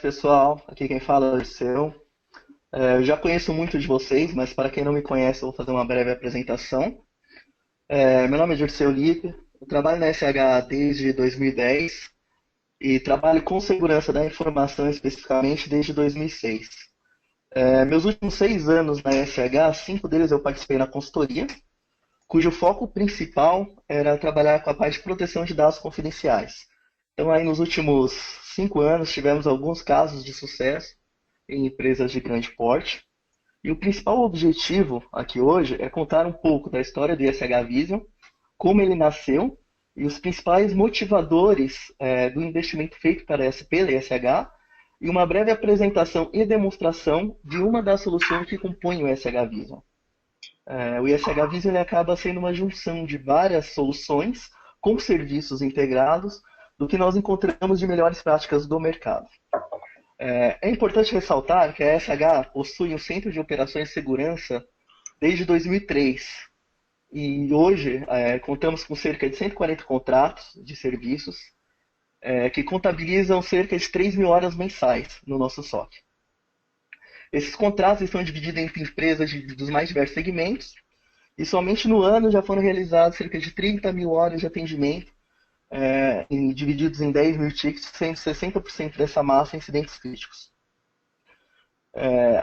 pessoal. Aqui quem fala é o Liceu. Eu já conheço muito de vocês, mas para quem não me conhece, eu vou fazer uma breve apresentação. Meu nome é Dirceu Lipe, eu trabalho na SH desde 2010 e trabalho com segurança da informação especificamente desde 2006. Meus últimos 6 anos na SH, 5 deles eu participei na consultoria, cujo foco principal era trabalhar com a parte de proteção de dados confidenciais. Então, aí nos últimos 5 anos, tivemos alguns casos de sucesso em empresas de grande porte. E o principal objetivo aqui hoje é contar um pouco da história do ISH Vision, como ele nasceu e os principais motivadores do investimento feito pela ISH e uma breve apresentação e demonstração de uma das soluções que compõem o ISH Vision. O ISH Vision ele acaba sendo uma junção de várias soluções com serviços integrados do que nós encontramos de melhores práticas do mercado. É importante ressaltar que a SH possui um Centro de Operações de Segurança desde 2003 e hoje contamos com cerca de 140 contratos de serviços que contabilizam cerca de 3 mil horas mensais no nosso SOC. Esses contratos estão divididos entre empresas dos mais diversos segmentos e somente no ano já foram realizados cerca de 30 mil horas de atendimento, divididos em 10 mil tickets, sendo 60% dessa massa incidentes críticos.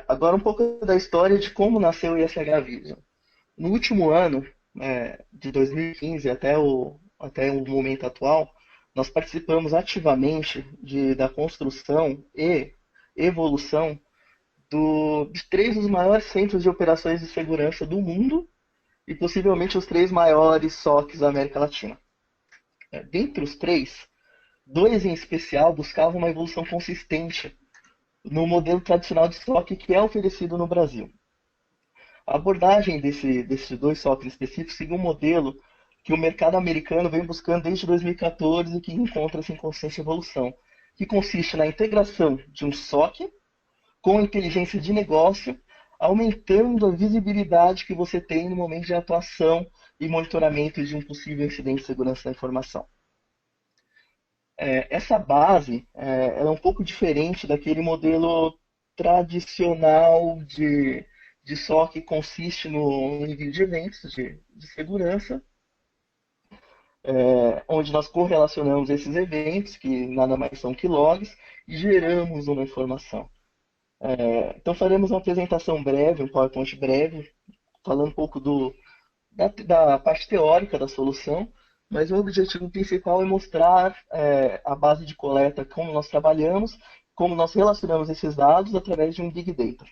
Agora um pouco da história de como nasceu o ISH Vision. No último ano, de 2015 até o momento atual, nós participamos ativamente da construção e evolução de 3 dos maiores centros de operações de segurança do mundo e possivelmente os 3 maiores SOCs da América Latina. Dentre os 3, 2 em especial buscavam uma evolução consistente no modelo tradicional de SOC que é oferecido no Brasil. A abordagem desses 2 SOCs específicos segue um modelo que o mercado americano vem buscando desde 2014 e que encontra-se em constante evolução, que consiste na integração de um SOC com inteligência de negócio, aumentando a visibilidade que você tem no momento de atuação e monitoramento de um possível incidente de segurança da informação. Essa base ela é um pouco diferente daquele modelo tradicional de SOC que consiste no envio de eventos de segurança, onde nós correlacionamos esses eventos, que nada mais são que logs, e geramos uma informação. Então faremos uma apresentação breve, um PowerPoint breve, falando um pouco da parte teórica da solução, mas o objetivo principal é mostrar a base de coleta, como nós trabalhamos, como nós relacionamos esses dados através de um Big Data.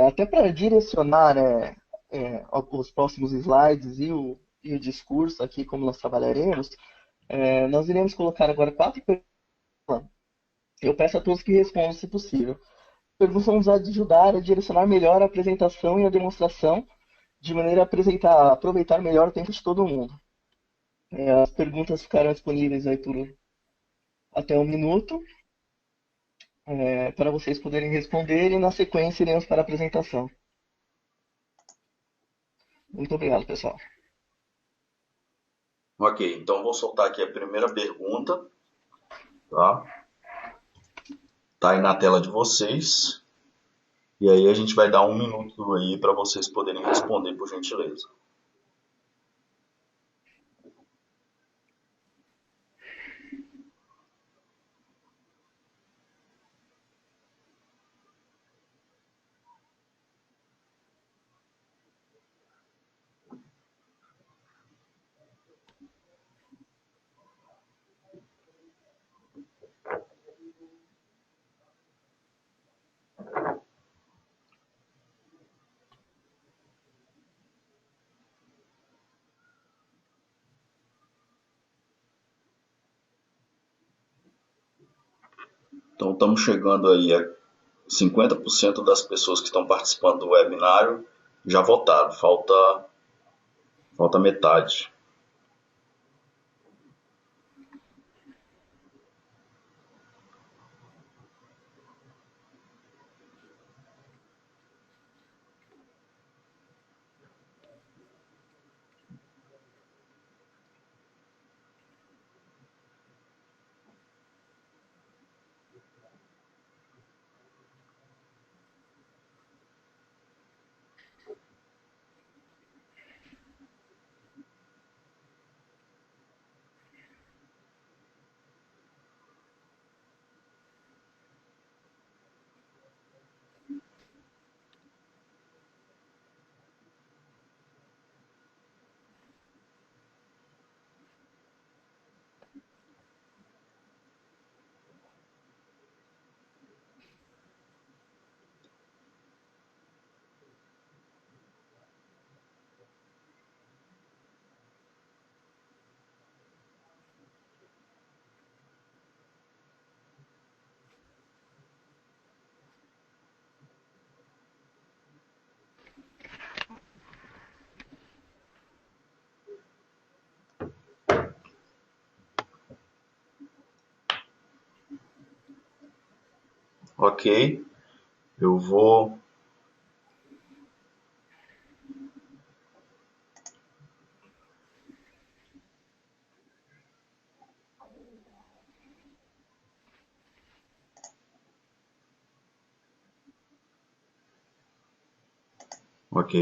Até para direcionar os próximos slides e o discurso aqui, como nós trabalharemos, nós iremos colocar agora 4 perguntas. Eu peço a todos que respondam, se possível. Perguntas vão nos ajudar a direcionar melhor a apresentação e a demonstração, de maneira a aproveitar melhor o tempo de todo mundo. As perguntas ficarão disponíveis aí por até 1 minuto, para vocês poderem responder e na sequência iremos para a apresentação. Muito obrigado, pessoal. Ok, então vou soltar aqui a primeira pergunta, tá? Tá aí na tela de vocês. E aí a gente vai dar 1 minuto aí para vocês poderem responder, por gentileza. Então estamos chegando aí a 50% das pessoas que estão participando do webinário já votaram, falta metade. Ok, eu vou. Ok,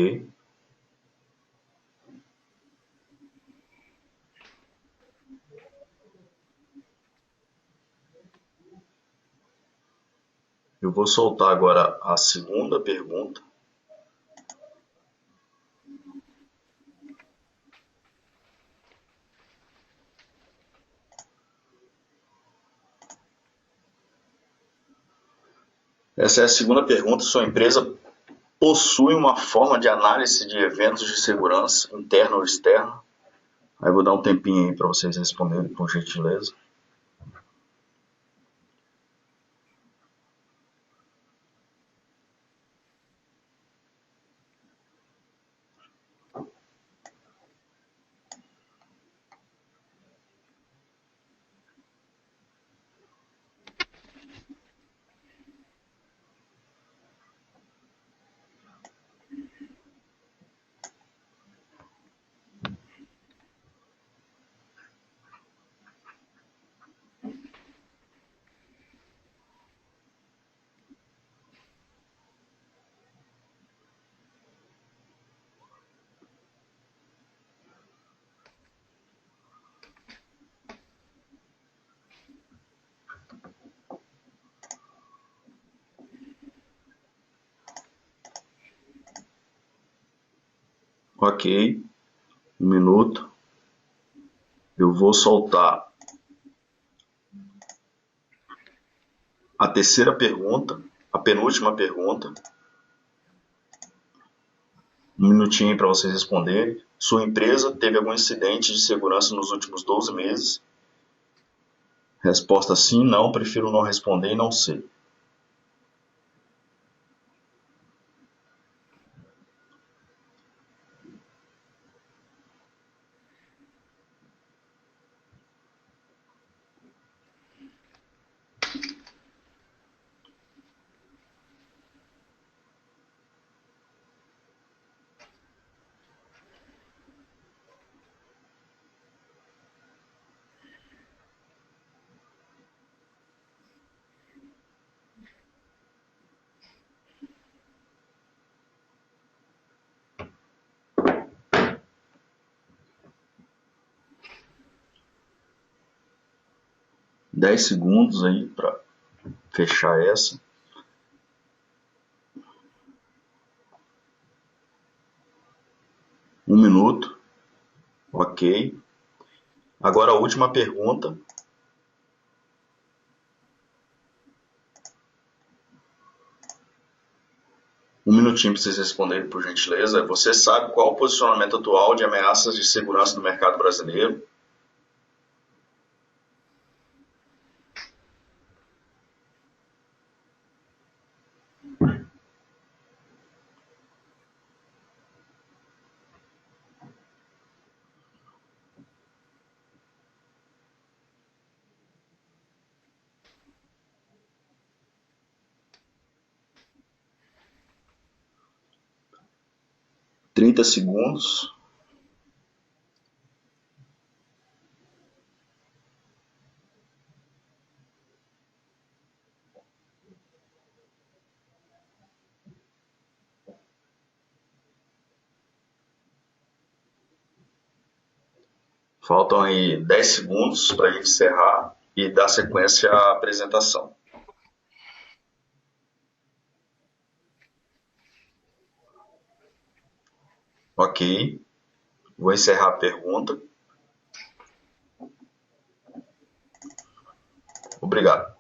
eu vou soltar agora a segunda pergunta. Essa é a segunda pergunta. Sua empresa possui uma forma de análise de eventos de segurança, interna ou externa? Aí eu vou dar um tempinho aí para vocês responderem, por gentileza. Ok, um minuto. Eu vou soltar a terceira pergunta, a penúltima pergunta. Um minutinho para vocês responderem. Sua empresa teve algum incidente de segurança nos últimos 12 meses? Resposta sim, não, prefiro não responder e não sei. Dez segundos aí para fechar essa. Um minuto. Ok. Agora a última pergunta. Um minutinho para vocês responderem, por gentileza. Você sabe qual o posicionamento atual de ameaças de segurança no mercado brasileiro? Trinta segundos. Faltam aí 10 segundos para a gente encerrar e dar sequência à apresentação. Ok, vou encerrar a pergunta. Obrigado.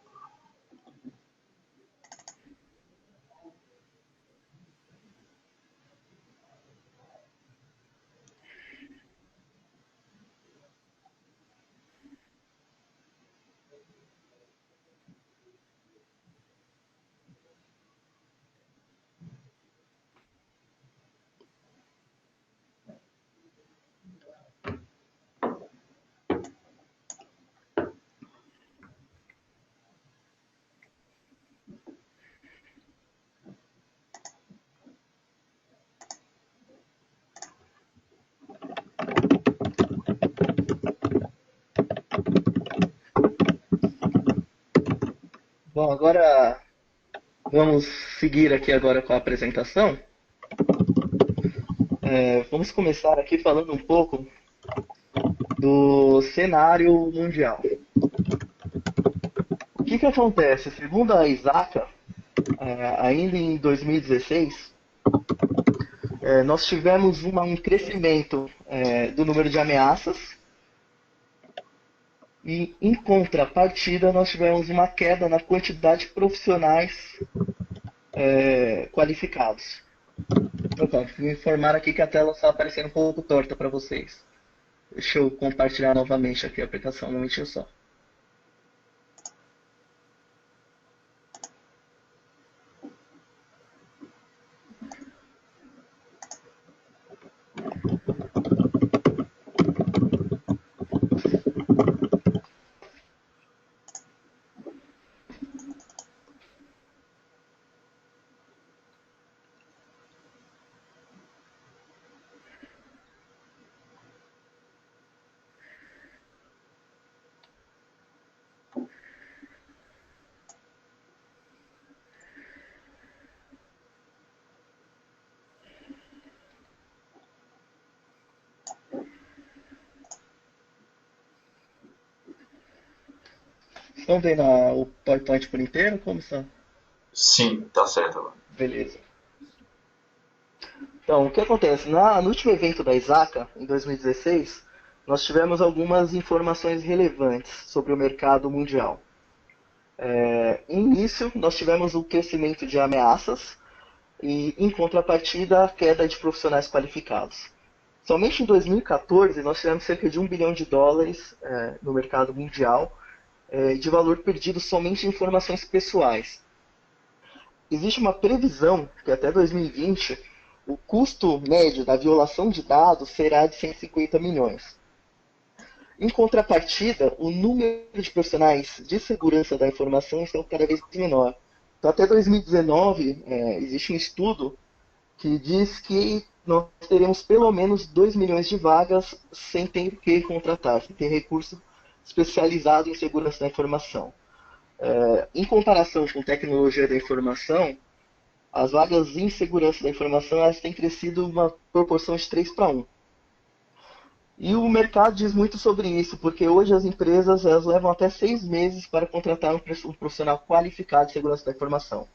Bom, agora vamos seguir aqui agora com a apresentação. Vamos começar aqui falando um pouco do cenário mundial. O que que acontece? Segundo a ISACA, ainda em 2016, nós tivemos um crescimento do número de ameaças e, em contrapartida, nós tivemos uma queda na quantidade de profissionais qualificados. Opa, vou informar aqui que a tela está aparecendo um pouco torta para vocês. Deixa eu compartilhar novamente aqui a aplicação, um momentinho só. Estão vendo o PowerPoint por inteiro? Como está? Sim, tá certo agora. Beleza. Então, o que acontece? No último evento da ISACA, em 2016, nós tivemos algumas informações relevantes sobre o mercado mundial. Em início, nós tivemos o crescimento de ameaças e, em contrapartida, a queda de profissionais qualificados. Somente em 2014, nós tivemos cerca de US$ 1 bilhão no mercado mundial, de valor perdido somente em informações pessoais. Existe uma previsão que até 2020 o custo médio da violação de dados será de 150 milhões. Em contrapartida, o número de profissionais de segurança da informação está cada vez menor. Então, até 2019, existe um estudo que diz que nós teremos pelo menos 2 milhões de vagas sem ter que contratar, sem ter recurso especializado em segurança da informação. Em comparação com tecnologia da informação, as vagas em segurança da informação elas têm crescido uma proporção de 3 para 1. E o mercado diz muito sobre isso, porque hoje as empresas elas levam até 6 meses para contratar um profissional qualificado de segurança da informação.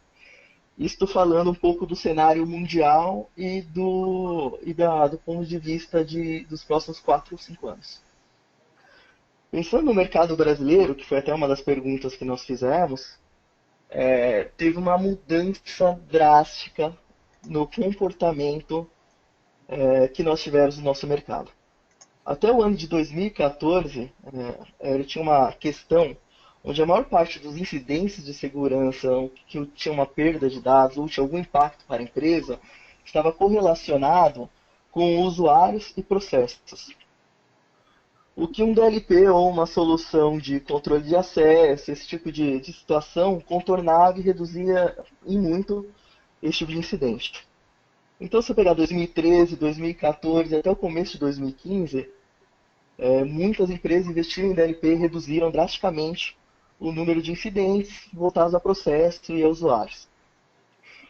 Estou falando um pouco do cenário mundial e do ponto de vista dos próximos 4 ou 5 anos. Pensando no mercado brasileiro, que foi até uma das perguntas que nós fizemos, teve uma mudança drástica no comportamento que nós tivemos no nosso mercado. Até o ano de 2014, tinha uma questão onde a maior parte dos incidentes de segurança que tinha uma perda de dados ou tinha algum impacto para a empresa estava correlacionado com usuários e processos. O que um DLP ou uma solução de controle de acesso, esse tipo de situação, contornava e reduzia em muito esse tipo de incidente. Então, se eu pegar 2013, 2014 até o começo de 2015, muitas empresas investiram em DLP e reduziram drasticamente o número de incidentes voltados a processo e a usuários.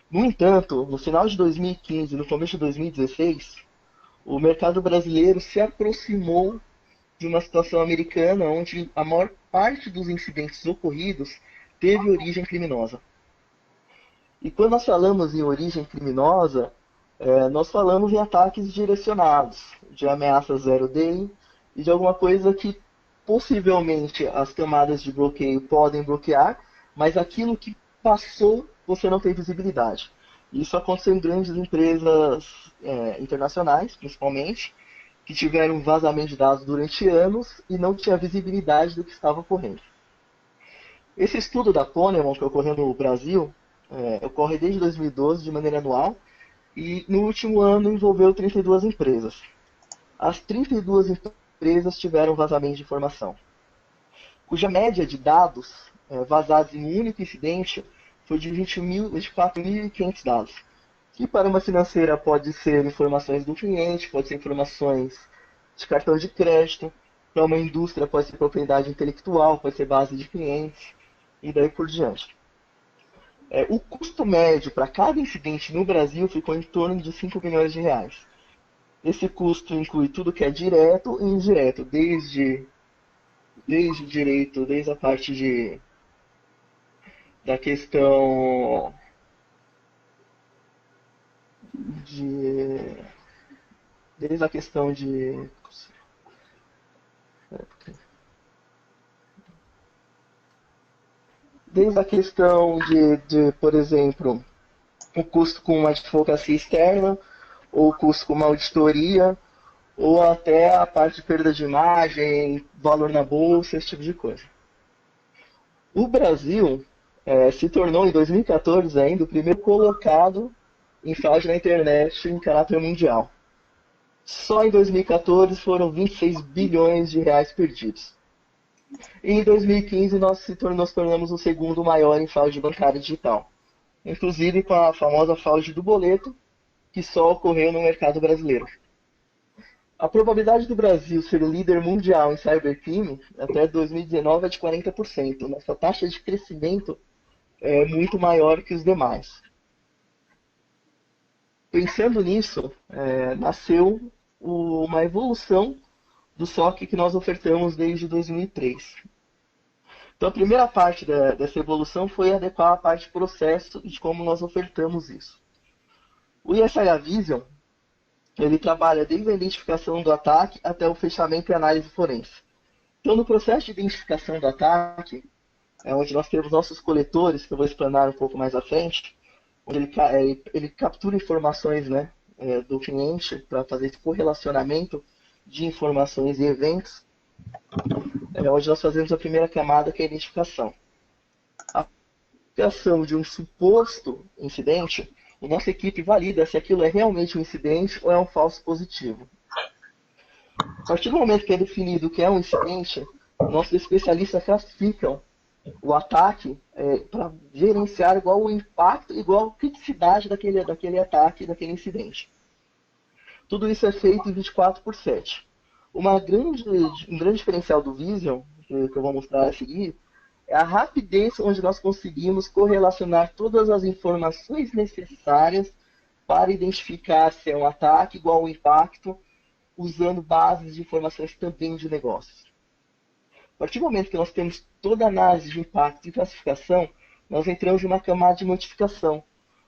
No entanto, no final de 2015 e no começo de 2016, o mercado brasileiro se aproximou de uma situação americana onde a maior parte dos incidentes ocorridos teve origem criminosa. E quando nós falamos em origem criminosa, nós falamos em ataques direcionados, de ameaças zero day e de alguma coisa que possivelmente as camadas de bloqueio podem bloquear, mas aquilo que passou você não tem visibilidade. Isso aconteceu em grandes empresas internacionais, principalmente, que tiveram vazamento de dados durante anos e não tinha visibilidade do que estava ocorrendo. Esse estudo da Ponemon, que ocorreu no Brasil, ocorre desde 2012 de maneira anual e no último ano envolveu 32 empresas. As 32 empresas tiveram vazamento de informação, cuja média de dados vazados em um único incidente foi de 24.500 dados. Que para uma financeira pode ser informações do cliente, pode ser informações de cartão de crédito, para uma indústria pode ser propriedade intelectual, pode ser base de clientes, e daí por diante. O custo médio para cada incidente no Brasil ficou em torno de 5 bilhões de reais. Esse custo inclui tudo que é direto e indireto, desde direito, desde a parte da questão de, desde a questão desde a questão por exemplo, o custo com uma advocacia externa, ou o custo com uma auditoria, ou até a parte de perda de imagem, valor na bolsa, esse tipo de coisa. O Brasil se tornou em 2014 ainda o primeiro colocado em fraude na internet em caráter mundial. Só em 2014 foram 26 bilhões de reais perdidos. E em 2015 nós tornamos o segundo maior em fraude bancária digital. Inclusive com a famosa fraude do boleto, que só ocorreu no mercado brasileiro. A probabilidade do Brasil ser o líder mundial em cybercrime até 2019 é de 40%. Nossa taxa de crescimento é muito maior que os demais. Pensando nisso, nasceu uma evolução do SOC que nós ofertamos desde 2003. Então, a primeira parte dessa evolução foi adequar a parte de processo e de como nós ofertamos isso. O ISH Vision, ele trabalha desde a identificação do ataque até o fechamento e análise forense. Então, no processo de identificação do ataque, é onde nós temos nossos coletores, que eu vou explanar um pouco mais à frente, onde ele captura informações, né, do cliente para fazer esse correlacionamento de informações e eventos, onde nós fazemos a primeira camada, que é a identificação. A identificação de um suposto incidente, a nossa equipe valida se aquilo é realmente um incidente ou é um falso positivo. A partir do momento que é definido que é um incidente, nossos especialistas classificam o ataque para gerenciar igual o impacto, igual a criticidade daquele ataque, daquele incidente. Tudo isso é feito em 24/7. Um grande diferencial do Vision, que eu vou mostrar a seguir, é a rapidez onde nós conseguimos correlacionar todas as informações necessárias para identificar se é um ataque igual ao impacto, usando bases de informações também de negócios. A partir do momento que nós temos toda a análise de impacto e classificação, nós entramos em uma camada de notificação.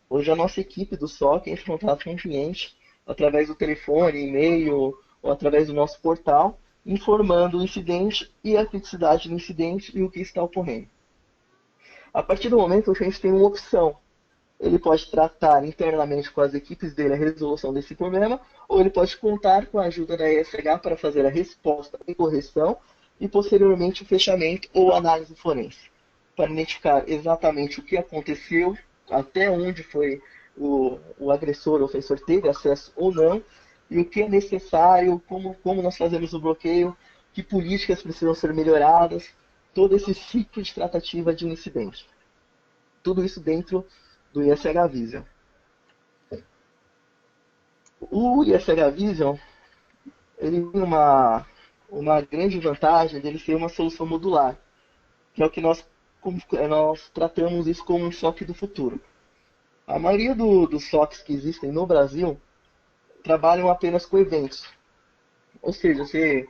Hoje a nossa equipe do SOC entra em contato com o cliente através do telefone, e-mail ou através do nosso portal, informando o incidente e a criticidade do incidente e o que está ocorrendo. A partir do momento, o cliente tem uma opção. Ele pode tratar internamente com as equipes dele a resolução desse problema, ou ele pode contar com a ajuda da ESH para fazer a resposta e correção, e posteriormente o fechamento ou análise forense, para identificar exatamente o que aconteceu, até onde foi o agressor ou ofensor teve acesso ou não, e o que é necessário, como nós fazemos o bloqueio, que políticas precisam ser melhoradas, todo esse ciclo de tratativa de um incidente. Tudo isso dentro do ISH Vision. O ISH Vision, ele tem uma grande vantagem dele ser uma solução modular, que é o que nós tratamos isso como um SOC do futuro. A maioria dos SOCs que existem no Brasil trabalham apenas com eventos. Ou seja, você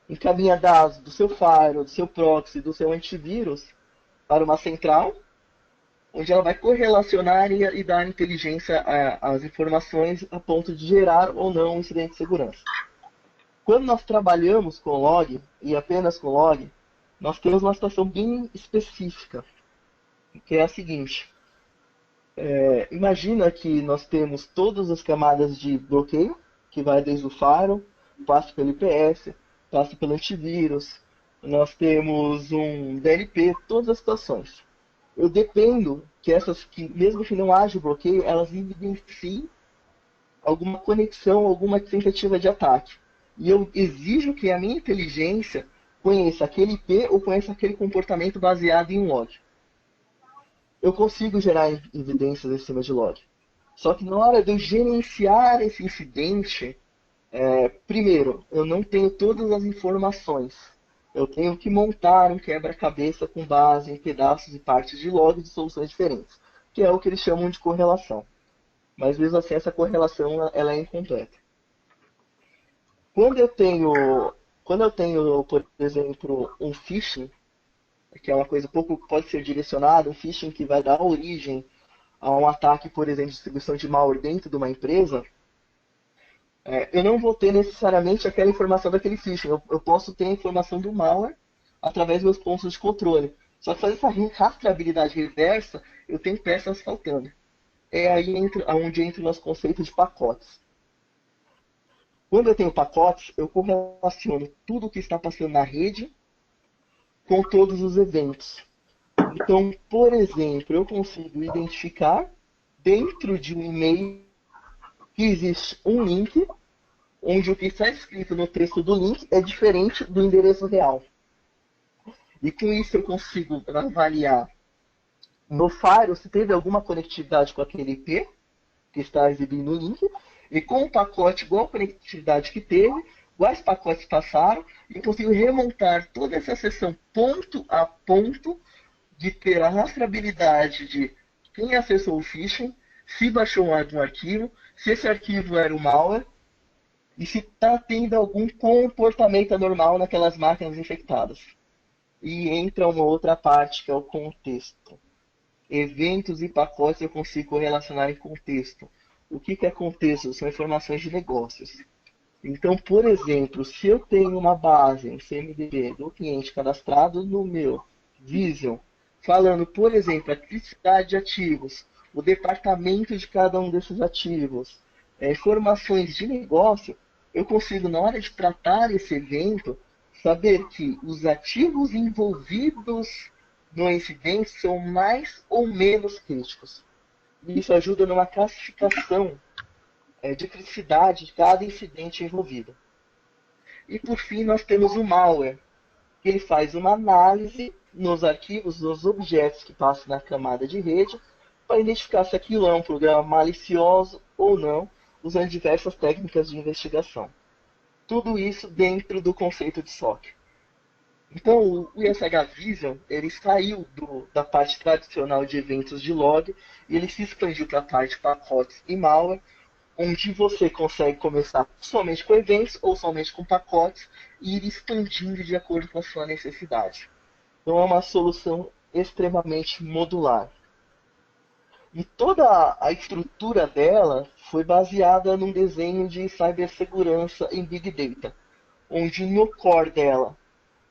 encaminha dados do seu firewall, do seu proxy, do seu antivírus para uma central, onde ela vai correlacionar e dar inteligência às informações a ponto de gerar ou não um incidente de segurança. Quando nós trabalhamos com log, e apenas com log, nós temos uma situação bem específica, que é a seguinte. Imagina que nós temos todas as camadas de bloqueio, que vai desde o firewall, passa pelo IPS, passa pelo antivírus, nós temos um DLP, todas as situações. Eu dependo que mesmo que não haja bloqueio, elas evidenciem alguma conexão, alguma tentativa de ataque. E eu exijo que a minha inteligência conheça aquele IP ou conheça aquele comportamento baseado em um log. Eu consigo gerar evidências em cima de log. Só que na hora de eu gerenciar esse incidente, primeiro, eu não tenho todas as informações. Eu tenho que montar um quebra-cabeça com base em pedaços e partes de logs de soluções diferentes. que é o que eles chamam de correlação. Mas mesmo assim, essa correlação ela é incompleta. Quando eu tenho, por exemplo, um phishing, que é uma coisa pouco pode ser direcionada, um phishing que vai dar origem a um ataque, por exemplo, de distribuição de malware dentro de uma empresa, eu não vou ter necessariamente aquela informação daquele phishing. Eu posso ter a informação do malware através dos meus pontos de controle. Só que fazer essa rastreabilidade reversa, eu tenho peças faltando. É aí onde entra o nosso conceito de pacotes. Quando eu tenho pacotes, eu correlaciono tudo o que está passando na rede com todos os eventos. Então, por exemplo, eu consigo identificar dentro de um e-mail que existe um link onde o que está escrito no texto do link é diferente do endereço real. E com isso eu consigo avaliar no Firewall se teve alguma conectividade com aquele IP que está exibindo no link, e com o pacote igual a conectividade que teve, quais pacotes passaram, e consigo remontar toda essa sessão ponto a ponto de ter a rastreabilidade de quem acessou o phishing, se baixou algum arquivo, se esse arquivo era um malware, e se está tendo algum comportamento anormal naquelas máquinas infectadas. E entra uma outra parte, que é o contexto. Eventos e pacotes eu consigo correlacionar em contexto. O que é contexto? São informações de negócios. Então, por exemplo, se eu tenho uma base, um CMDB do cliente cadastrado no meu Vision, falando, por exemplo, a criticidade de ativos, o departamento de cada um desses ativos, informações de negócio, eu consigo, na hora de tratar esse evento, saber que os ativos envolvidos no incidente são mais ou menos críticos. Isso ajuda numa classificação de criticidade de cada incidente envolvido. E por fim nós temos o malware, que ele faz uma análise nos arquivos, nos objetos que passam na camada de rede, para identificar se aquilo é um programa malicioso ou não, usando diversas técnicas de investigação. Tudo isso dentro do conceito de SOC. Então, o ISH Vision, ele saiu da parte tradicional de eventos de log e ele se expandiu para a parte de pacotes e malware, onde você consegue começar somente com eventos ou somente com pacotes e ir expandindo de acordo com a sua necessidade. Então, é uma solução extremamente modular. E toda a estrutura dela foi baseada num desenho de cibersegurança em Big Data, onde no core dela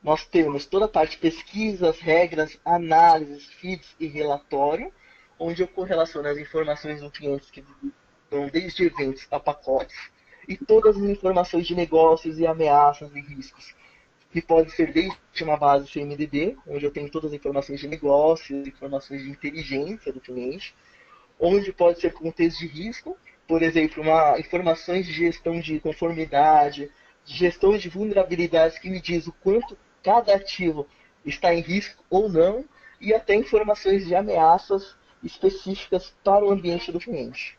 nós temos toda a parte de pesquisas, regras, análises, feeds e relatório, onde eu correlaciono as informações do cliente que vão desde eventos a pacotes, e todas as informações de negócios e ameaças e riscos, que pode ser desde uma base CMDB, onde eu tenho todas as informações de negócios, informações de inteligência do cliente, onde pode ser contexto de risco, por exemplo, informações de gestão de conformidade, de gestão de vulnerabilidades que me diz o quanto cada ativo está em risco ou não, e até informações de ameaças específicas para o ambiente do cliente.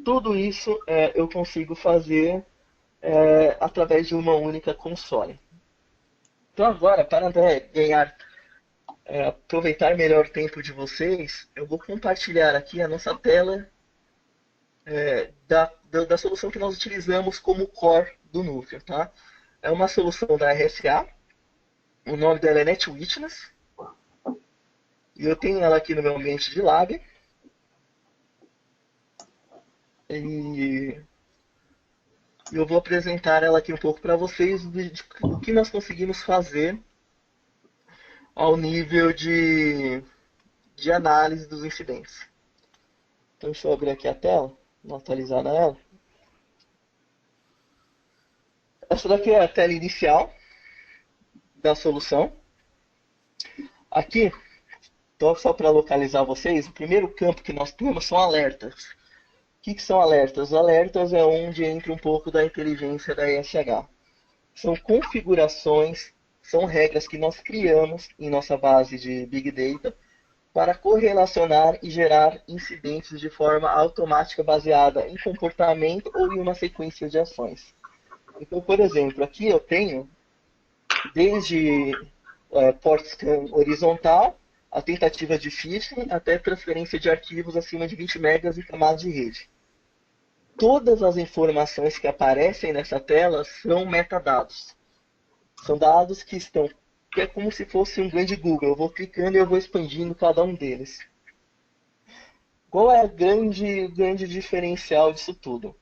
Tudo isso eu consigo fazer através de uma única console. Então agora, para ganhar, aproveitar melhor o tempo de vocês, eu vou compartilhar aqui a nossa tela da solução que nós utilizamos como core do Nuclear. Tá? É uma solução da RSA, o nome dela é NetWitness, e eu tenho ela aqui no meu ambiente de lab. E eu vou apresentar ela aqui um pouco para vocês do que nós conseguimos fazer ao nível de análise dos incidentes. Então, deixa eu abrir aqui a tela, vou atualizar ela. Essa daqui é a tela inicial da solução. Aqui, só para localizar vocês, o primeiro campo que nós temos são alertas. O que são alertas? Os alertas é onde entra um pouco da inteligência da ESH. São configurações, são regras que nós criamos em nossa base de Big Data para correlacionar e gerar incidentes de forma automática baseada em comportamento ou em uma sequência de ações. Então, por exemplo, aqui eu tenho desde port scan horizontal a tentativa de phishing até transferência de arquivos acima de 20 megas em camadas de rede. Todas as informações que aparecem nessa tela são metadados. São dados que é como se fosse um grande Google. Eu vou clicando e eu vou expandindo cada um deles. Qual é o grande diferencial disso tudo?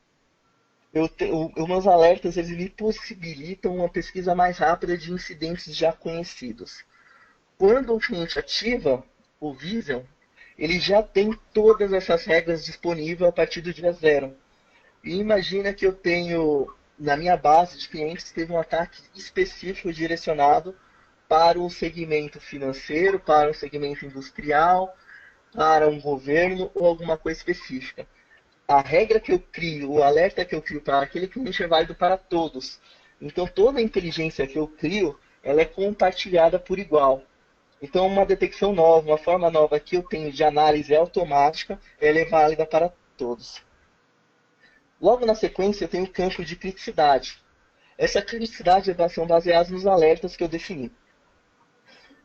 Os meus alertas eles me possibilitam uma pesquisa mais rápida de incidentes já conhecidos. Quando o cliente ativa o Vision, ele já tem todas essas regras disponíveis a partir do dia zero. E imagina que eu tenho, na minha base de clientes, teve um ataque específico direcionado para o segmento financeiro, para o segmento industrial, para um governo ou alguma coisa específica. A regra que eu crio, o alerta que eu crio para aquele cliente é válido para todos. Então toda a inteligência que eu crio, ela é compartilhada por igual. Então uma detecção nova, uma forma nova que eu tenho de análise automática, ela é válida para todos. Logo na sequência eu tenho o campo de criticidade. Essa criticidade são baseadas nos alertas que eu defini.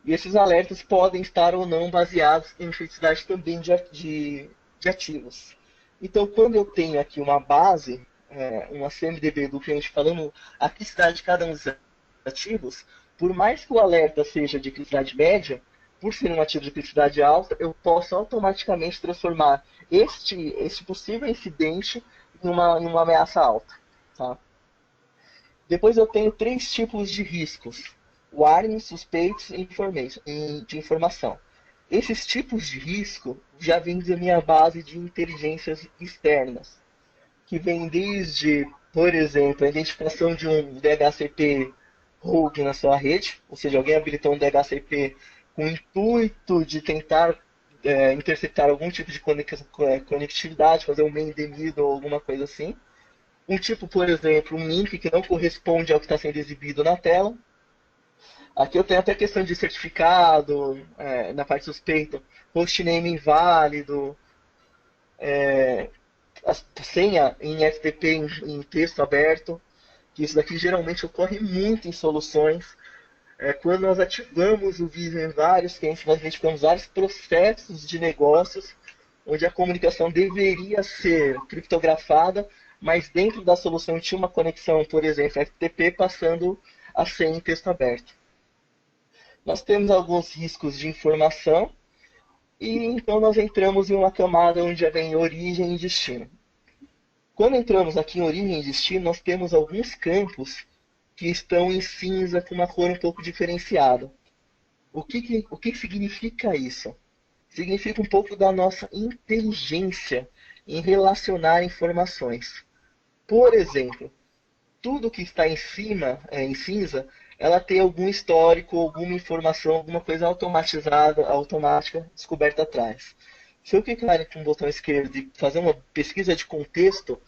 E esses alertas podem estar ou não baseados em criticidade também de ativos. Então, quando eu tenho aqui uma base, uma CMDB do cliente falando a criticidade de cada um dos ativos, por mais que o alerta seja de criticidade média, por ser um ativo de criticidade alta, eu posso automaticamente transformar este possível incidente em uma ameaça alta. Tá? Depois eu tenho 3 tipos de riscos: warning, suspeitos e de informação. Esses tipos de risco já vêm da minha base de inteligências externas, que vem desde, por exemplo, a identificação de um DHCP rogue na sua rede, ou seja, alguém habilitou um DHCP com o intuito de tentar interceptar algum tipo de conectividade, fazer um main indemido ou alguma coisa assim. Um tipo, por exemplo, um link que não corresponde ao que está sendo exibido na tela. Aqui eu tenho até questão de certificado, na parte suspeita, hostname inválido, a senha em FTP em texto aberto, que isso daqui geralmente ocorre muito em soluções. Quando nós ativamos o Vision em vários clientes, nós identificamos vários processos de negócios onde a comunicação deveria ser criptografada, mas dentro da solução tinha uma conexão, por exemplo, FTP, passando a senha em texto aberto. Nós temos alguns riscos de informação, e então nós entramos em uma camada onde já vem origem e destino. Quando entramos aqui em origem e destino, nós temos alguns campos que estão em cinza com uma cor um pouco diferenciada. O que significa isso? Significa um pouco da nossa inteligência em relacionar informações. Por exemplo, tudo que está em cima, em cinza, ela tem algum histórico, alguma informação, alguma coisa automatizada, automática, descoberta atrás. Se eu clicar com o botão esquerdo e fazer uma pesquisa de contexto,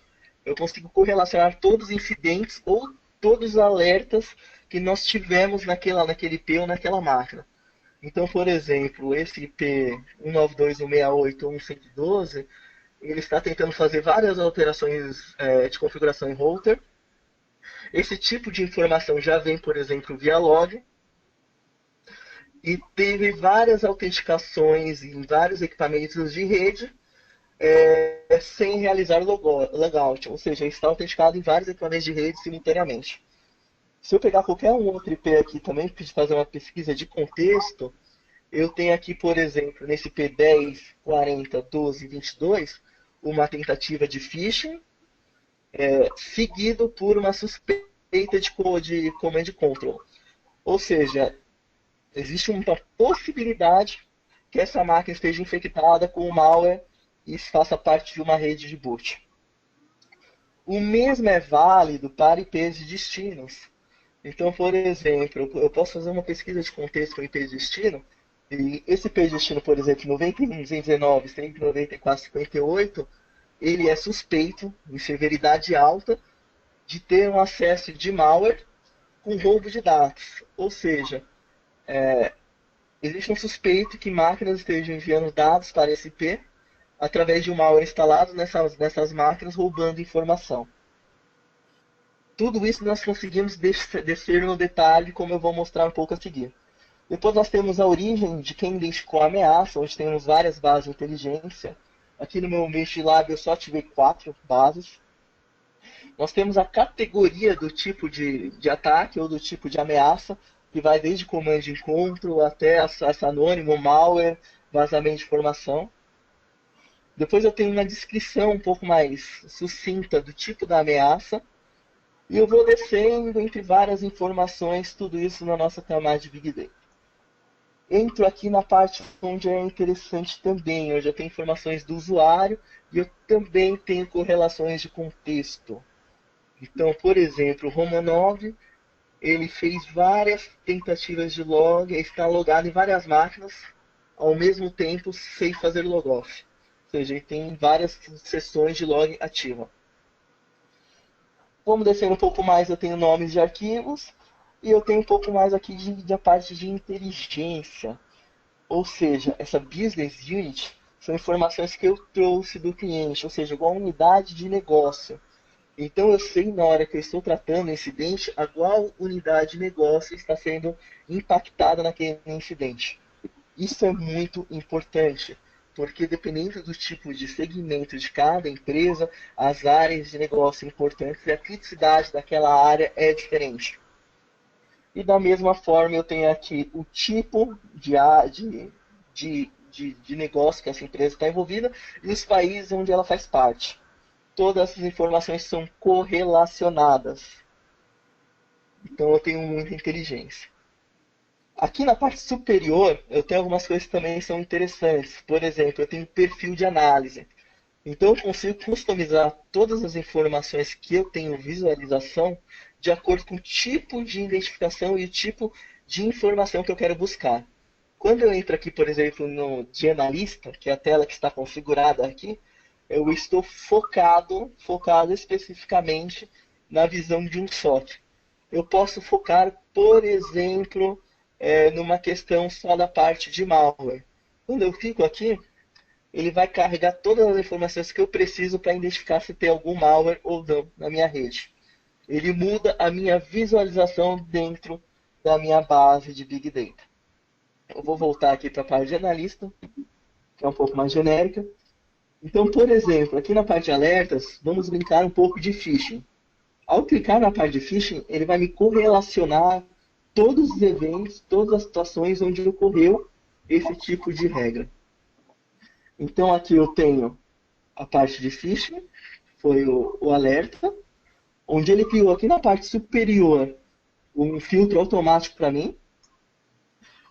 eu consigo correlacionar todos os incidentes ou todos os alertas que nós tivemos naquele IP ou naquela máquina. Então, por exemplo, esse IP 192.168.1.112, ele está tentando fazer várias alterações de configuração em router. Esse tipo de informação já vem, por exemplo, via log. E teve várias autenticações em vários equipamentos de rede sem realizar logout, ou seja, está autenticado em vários equipamentos de rede simultaneamente. Se eu pegar qualquer um outro IP aqui também para fazer uma pesquisa de contexto, eu tenho aqui, por exemplo, nesse IP 10, 40, 12, 22, uma tentativa de phishing, seguido por uma suspeita de command control. Ou seja, existe uma possibilidade que essa máquina esteja infectada com o malware e faça parte de uma rede de boot. O mesmo é válido para IPs de destinos. Então, por exemplo, eu posso fazer uma pesquisa de contexto com IP de destino, e esse IP de destino, por exemplo, 91.219, 194.58, ele é suspeito, em severidade alta, de ter um acesso de malware com roubo de dados. Ou seja, existe um suspeito que máquinas estejam enviando dados para esse IP através de um malware instalado nessas máquinas, roubando informação. Tudo isso nós conseguimos descer no detalhe, como eu vou mostrar um pouco a seguir. Depois nós temos a origem de quem identificou a ameaça, onde temos várias bases de inteligência. Aqui no meu Mesh Lab eu só ativei 4 bases. Nós temos a categoria do tipo de ataque ou do tipo de ameaça, que vai desde comando de encontro até acesso anônimo, malware, vazamento de informação. Depois eu tenho uma descrição um pouco mais sucinta do tipo da ameaça. E eu vou descendo entre várias informações, tudo isso na nossa camada de Big Data. Entro aqui na parte onde é interessante também, onde eu tenho informações do usuário e eu também tenho correlações de contexto. Então, por exemplo, o Romanov, ele fez várias tentativas de log, está logado em várias máquinas, ao mesmo tempo sem fazer logoff. Ou seja, ele tem várias sessões de log ativa. Vamos descendo um pouco mais, eu tenho nomes de arquivos, e eu tenho um pouco mais aqui de parte de inteligência. Ou seja, essa business unit são informações que eu trouxe do cliente, ou seja, igual unidade de negócio. Então eu sei na hora que eu estou tratando o incidente, a qual unidade de negócio está sendo impactada naquele incidente. Isso é muito importante, porque dependendo do tipo de segmento de cada empresa, as áreas de negócio importantes e a criticidade daquela área é diferente. E da mesma forma eu tenho aqui o tipo de negócio que essa empresa está envolvida e os países onde ela faz parte. Todas essas informações são correlacionadas. Então eu tenho muita inteligência. Aqui na parte superior, eu tenho algumas coisas que também são interessantes. Por exemplo, eu tenho perfil de análise. Então eu consigo customizar todas as informações que eu tenho visualização de acordo com o tipo de identificação e o tipo de informação que eu quero buscar. Quando eu entro aqui, por exemplo, no de analista, que é a tela que está configurada aqui, eu estou focado especificamente na visão de um SOC. Eu posso focar, por exemplo, numa questão só da parte de malware. Quando eu clico aqui, ele vai carregar todas as informações que eu preciso para identificar se tem algum malware ou não na minha rede. Ele muda a minha visualização dentro da minha base de Big Data. Eu vou voltar aqui para a parte de analista, que é um pouco mais genérica. Então, por exemplo, aqui na parte de alertas, vamos brincar um pouco de phishing. Ao clicar na parte de phishing, ele vai me correlacionar todos os eventos, todas as situações onde ocorreu esse tipo de regra. Então aqui eu tenho a parte de phishing, foi o alerta, onde ele criou aqui na parte superior um filtro automático para mim,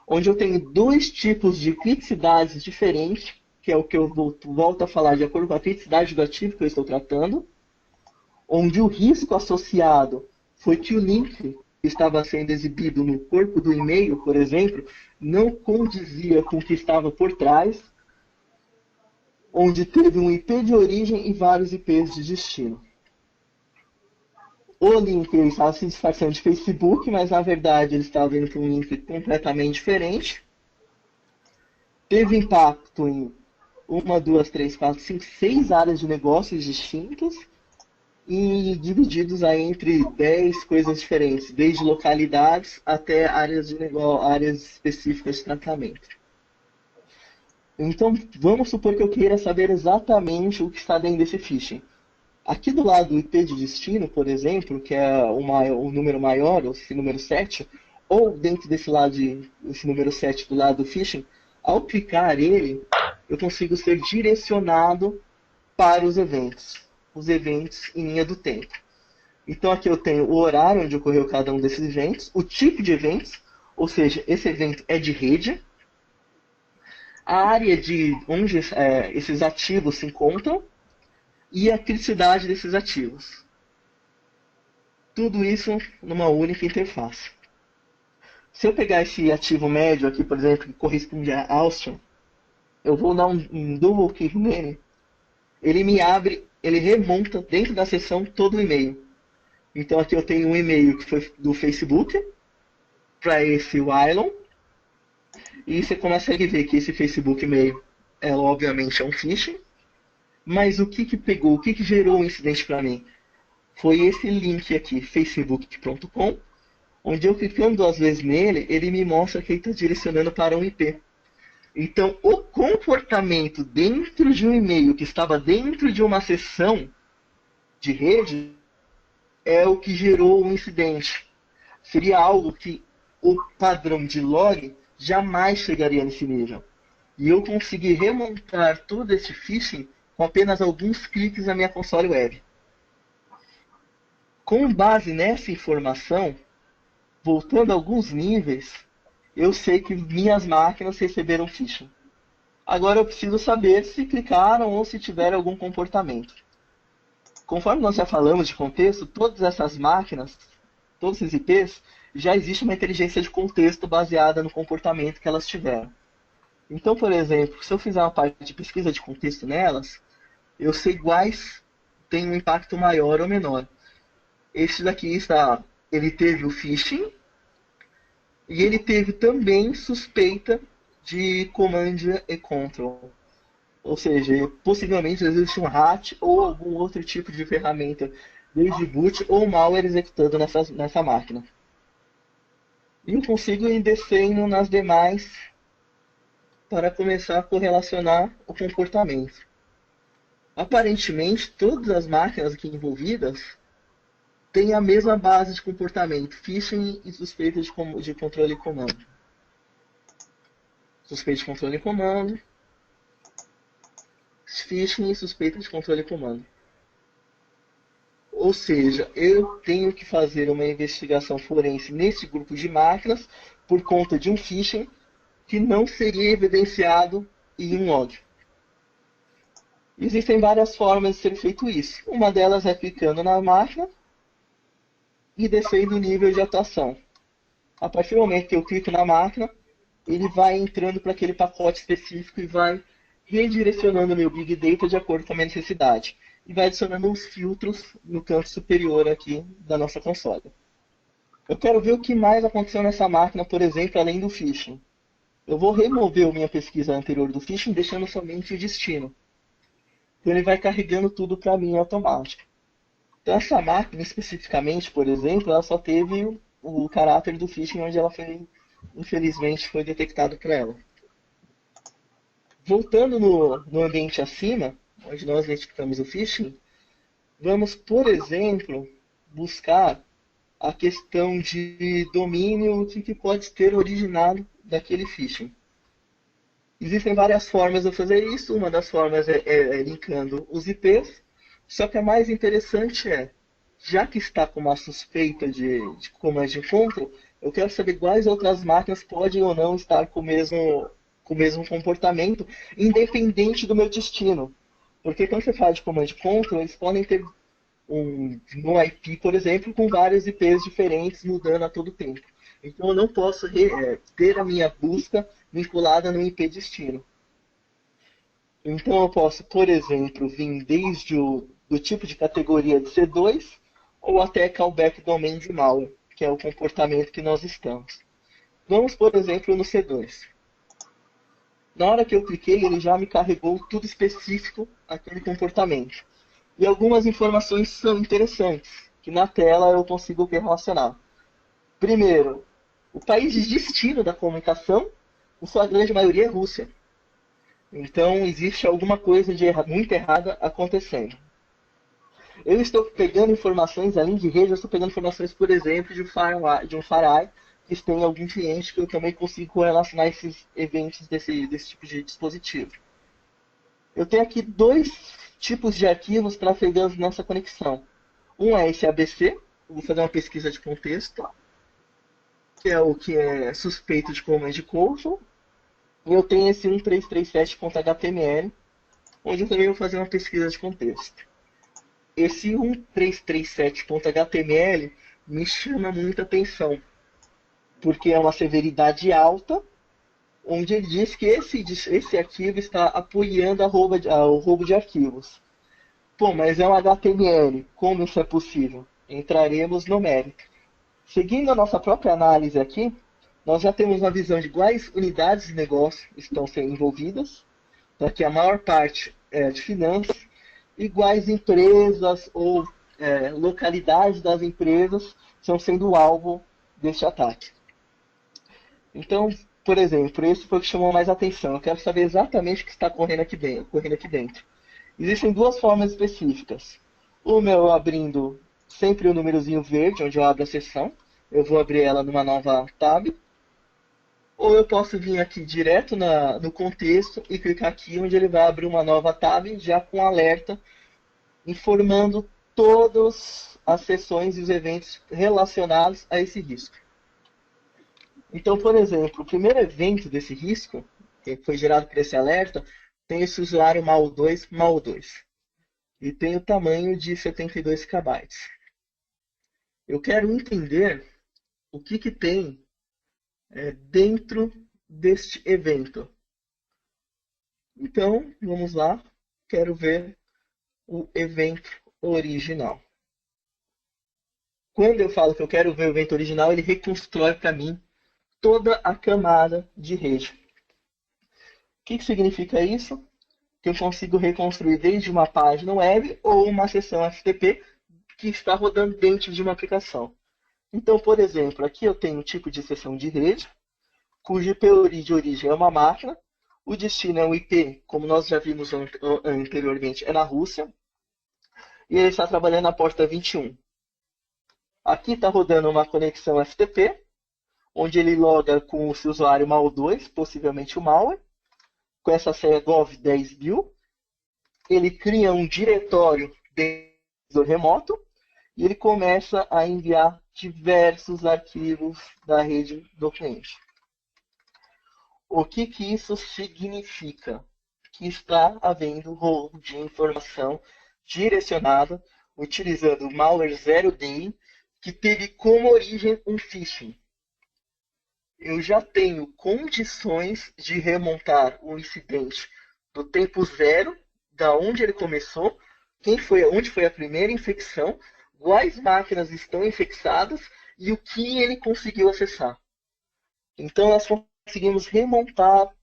onde eu tenho dois tipos de criticidades diferentes, que é o que eu volto a falar de acordo com a criticidade do ativo que eu estou tratando, onde o risco associado foi que o link que estava sendo exibido no corpo do e-mail, por exemplo, não condizia com o que estava por trás, onde teve um IP de origem e vários IPs de destino. O link ele estava se disfarçando de Facebook, mas na verdade ele estava indo para um link completamente diferente. Teve impacto em 1, 2, 3, 4, 5, 6 áreas de negócios distintas e divididos aí entre 10 coisas diferentes, desde localidades até áreas de negócio, áreas específicas de tratamento. Então, vamos supor que eu queira saber exatamente o que está dentro desse phishing. Aqui do lado do IP de destino, por exemplo, que é o número maior, esse número 7, ou dentro desse lado, esse número 7 do lado do phishing, ao clicar ele, eu consigo ser direcionado para os eventos em linha do tempo. Então aqui eu tenho o horário onde ocorreu cada um desses eventos, o tipo de eventos, ou seja, esse evento é de rede, a área de onde esses ativos se encontram e a criticidade desses ativos. Tudo isso numa única interface. Se eu pegar esse ativo médio aqui, por exemplo, que corresponde a Austin, eu vou dar um double click nele, ele me abre, ele remonta dentro da seção todo o e-mail. Então aqui eu tenho um e-mail que foi do Facebook para esse Wylon, e você consegue ver que esse Facebook e-mail obviamente é um phishing, mas o que pegou, o que gerou o incidente para mim? Foi esse link aqui, facebook.com, onde eu clicando 2 vezes nele, ele me mostra que ele está direcionando para um IP. Então, o comportamento dentro de um e-mail que estava dentro de uma sessão de rede é o que gerou o incidente. Seria algo que o padrão de log jamais chegaria nesse nível. E eu consegui remontar todo esse phishing com apenas alguns cliques na minha console web. Com base nessa informação, voltando a alguns níveis, eu sei que minhas máquinas receberam phishing. Agora eu preciso saber se clicaram ou se tiveram algum comportamento. Conforme nós já falamos de contexto, todas essas máquinas, todos esses IPs, já existe uma inteligência de contexto baseada no comportamento que elas tiveram. Então, por exemplo, se eu fizer uma parte de pesquisa de contexto nelas, eu sei quais têm um impacto maior ou menor. Este daqui ele teve o phishing e ele teve também suspeita de command e control. Ou seja, possivelmente existe um hack ou algum outro tipo de ferramenta, desde boot ou malware executando nessa máquina. E eu consigo ir descendo nas demais para começar a correlacionar o comportamento. Aparentemente, todas as máquinas aqui envolvidas têm a mesma base de comportamento, phishing e suspeita de controle e comando. Suspeita de controle e comando, phishing e suspeita de controle e comando. Ou seja, eu tenho que fazer uma investigação forense nesse grupo de máquinas por conta de um phishing que não seria evidenciado em um log. Existem várias formas de ser feito isso. Uma delas é clicando na máquina e descendo o nível de atuação. A partir do momento que eu clico na máquina, ele vai entrando para aquele pacote específico e vai redirecionando meu Big Data de acordo com a minha necessidade. E vai adicionando uns filtros no canto superior aqui da nossa console. Eu quero ver o que mais aconteceu nessa máquina, por exemplo, além do phishing. Eu vou remover a minha pesquisa anterior do phishing, deixando somente o destino. Então ele vai carregando tudo para mim automático. Então essa máquina especificamente, por exemplo, ela só teve o caráter do phishing onde ela foi, infelizmente, foi detectado por ela. Voltando no ambiente acima, onde nós detectamos o phishing, vamos, por exemplo, buscar a questão de domínio que pode ter originado daquele phishing. Existem várias formas de fazer isso. Uma das formas é linkando os IPs. Só que a mais interessante já que está com uma suspeita de command and control, eu quero saber quais outras máquinas podem ou não estar com o mesmo comportamento, independente do meu destino. Porque quando você fala de command and control, eles podem ter no IP, por exemplo, com vários IPs diferentes mudando a todo tempo. Então eu não posso ter a minha busca vinculada no IP destino. Então eu posso, por exemplo, vir desde do tipo de categoria de C2 ou até callback domain de malware, que é o comportamento que nós estamos. Vamos, por exemplo, no C2. Na hora que eu cliquei, ele já me carregou tudo específico aquele comportamento. E algumas informações são interessantes, que na tela eu consigo relacionar. Primeiro, o país de destino da comunicação, em sua grande maioria, é Rússia. Então, existe alguma coisa muito errada acontecendo. Eu estou pegando informações, além de rede, eu estou pegando informações, por exemplo, de um FireEye, que tem algum cliente que eu também consigo correlacionar esses eventos desse tipo de dispositivo. Eu tenho aqui 2 tipos de arquivos trafegando nessa conexão. Um é esse ABC, eu vou fazer uma pesquisa de contexto, que é o que é suspeito de command control. E eu tenho esse 1337.html, onde eu também vou fazer uma pesquisa de contexto. Esse 1337.html me chama muita atenção, porque é uma severidade alta, onde ele diz que esse arquivo está apoiando o roubo de arquivos. Pô, mas é um HTML, como isso é possível? Entraremos no mérito. Seguindo a nossa própria análise aqui, nós já temos uma visão de quais unidades de negócio estão sendo envolvidas, que a maior parte é de finanças, e quais empresas ou localidades das empresas estão sendo alvo deste ataque. Então, por exemplo, esse foi o que chamou mais atenção. Eu quero saber exatamente o que está correndo aqui dentro. Existem duas formas específicas. Uma é eu abrindo sempre o númerozinho verde, onde eu abro a sessão. Eu vou abrir ela numa nova tab. Ou eu posso vir aqui direto no contexto e clicar aqui, onde ele vai abrir uma nova tab já com alerta, informando todas as sessões e os eventos relacionados a esse risco. Então, por exemplo, o primeiro evento desse risco, que foi gerado por esse alerta, tem esse usuário mal2 mal2 e tem o tamanho de 72 KB. Eu quero entender o que tem dentro deste evento. Então, vamos lá, quero ver o evento original. Quando eu falo que eu quero ver o evento original, ele reconstrói para mim toda a camada de rede. O que significa isso? Que eu consigo reconstruir desde uma página web ou uma sessão FTP que está rodando dentro de uma aplicação. Então, por exemplo, aqui eu tenho um tipo de sessão de rede, cujo IP de origem é uma máquina, o destino é um IP, como nós já vimos anteriormente, é na Rússia, e ele está trabalhando na porta 21. Aqui está rodando uma conexão FTP, onde ele loga com o seu usuário mal2, possivelmente o malware, com essa senha gov10.000. Ele cria um diretório dentro do remoto e ele começa a enviar diversos arquivos da rede do cliente. O que isso significa? Que está havendo roubo de informação direcionada utilizando o malware 0day, que teve como origem um phishing. Eu já tenho condições de remontar o incidente do tempo zero, da onde ele começou, onde foi a primeira infecção, quais máquinas estão infectadas e o que ele conseguiu acessar. Então nós conseguimos remontar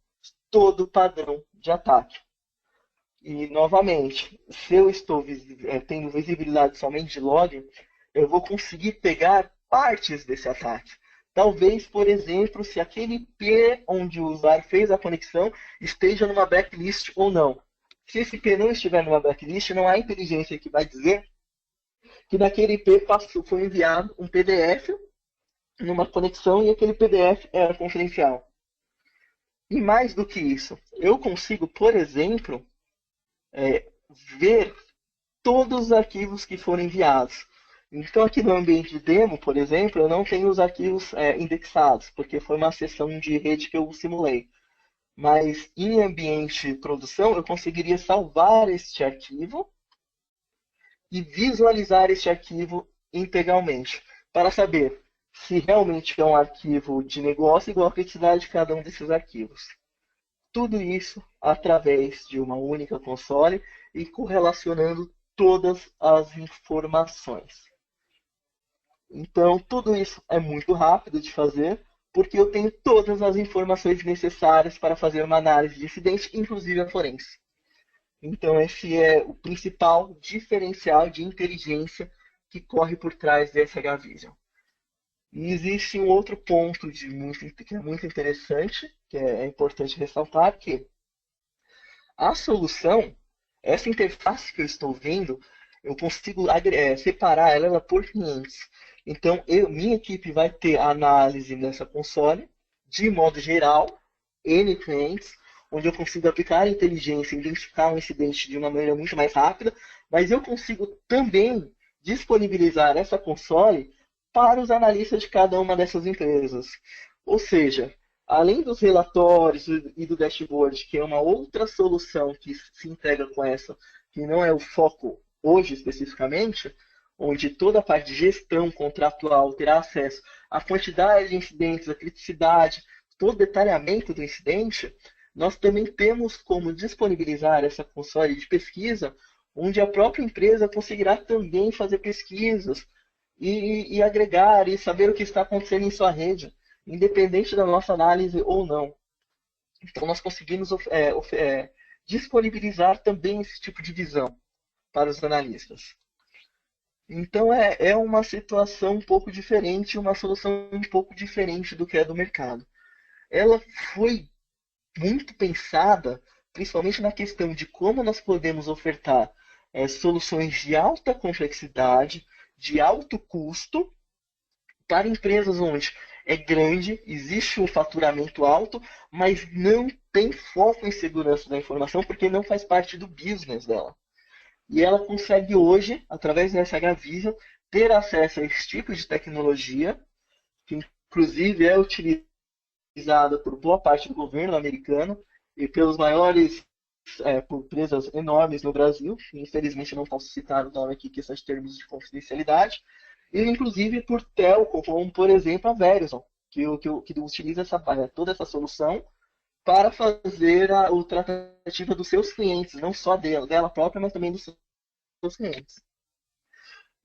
todo o padrão de ataque. E novamente, se eu estou tendo visibilidade somente de login, eu vou conseguir pegar partes desse ataque. Talvez, por exemplo, se aquele IP onde o usuário fez a conexão esteja numa blacklist ou não. Se esse IP não estiver numa blacklist, não há inteligência que vai dizer que naquele IP foi enviado um PDF numa conexão e aquele PDF era confidencial. E mais do que isso, eu consigo, por exemplo, ver todos os arquivos que foram enviados. Então, aqui no ambiente de demo, por exemplo, eu não tenho os arquivos indexados, porque foi uma sessão de rede que eu simulei. Mas em ambiente de produção, eu conseguiria salvar este arquivo e visualizar este arquivo integralmente, para saber se realmente é um arquivo de negócio igual a quantidade de cada um desses arquivos. Tudo isso através de uma única console e correlacionando todas as informações. Então, tudo isso é muito rápido de fazer, porque eu tenho todas as informações necessárias para fazer uma análise de incidente, inclusive a forense. Então, esse é o principal diferencial de inteligência que corre por trás do SH Vision. E existe um outro ponto que é muito interessante, que é importante ressaltar, que a solução, essa interface que eu estou vendo, eu consigo separar ela por clientes. Então, minha equipe vai ter análise nessa console, de modo geral, N clientes, onde eu consigo aplicar a inteligência e identificar um incidente de uma maneira muito mais rápida, mas eu consigo também disponibilizar essa console para os analistas de cada uma dessas empresas. Ou seja, além dos relatórios e do dashboard, que é uma outra solução que se entrega com essa, que não é o foco hoje especificamente, onde toda a parte de gestão contratual terá acesso à quantidade de incidentes, à criticidade, todo o detalhamento do incidente, nós também temos como disponibilizar essa console de pesquisa, onde a própria empresa conseguirá também fazer pesquisas e agregar e saber o que está acontecendo em sua rede, independente da nossa análise ou não. Então, nós conseguimos disponibilizar também esse tipo de visão para os analistas. Então é uma situação um pouco diferente, uma solução um pouco diferente do que é do mercado. Ela foi muito pensada, principalmente na questão de como nós podemos ofertar soluções de alta complexidade, de alto custo, para empresas onde é grande, existe um faturamento alto, mas não tem foco em segurança da informação porque não faz parte do business dela. E ela consegue hoje, através dessa Vision, ter acesso a esse tipo de tecnologia, que inclusive é utilizada por boa parte do governo americano e pelos maiores, por empresas enormes no Brasil, infelizmente não posso citar o nome aqui, questão de termos de confidencialidade, e inclusive por telco, como por exemplo a Verizon, que utiliza toda essa solução para fazer o tratativa dos seus clientes, não só dela própria, mas também dos seus clientes.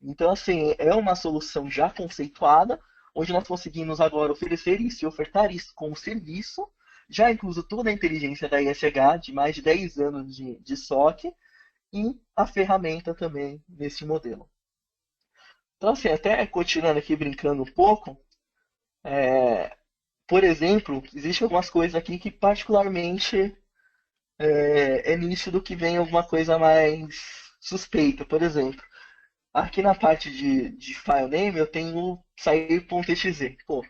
Então, assim, é uma solução já conceituada, onde nós conseguimos agora oferecer isso e ofertar isso como serviço, já incluso toda a inteligência da ISH, de mais de 10 anos de SOC, e a ferramenta também nesse modelo. Então, assim, até continuando aqui brincando um pouco, por exemplo, existem algumas coisas aqui que particularmente é nítido que vem alguma coisa mais suspeita. Por exemplo, aqui na parte de file name eu tenho sair.exe. Pô,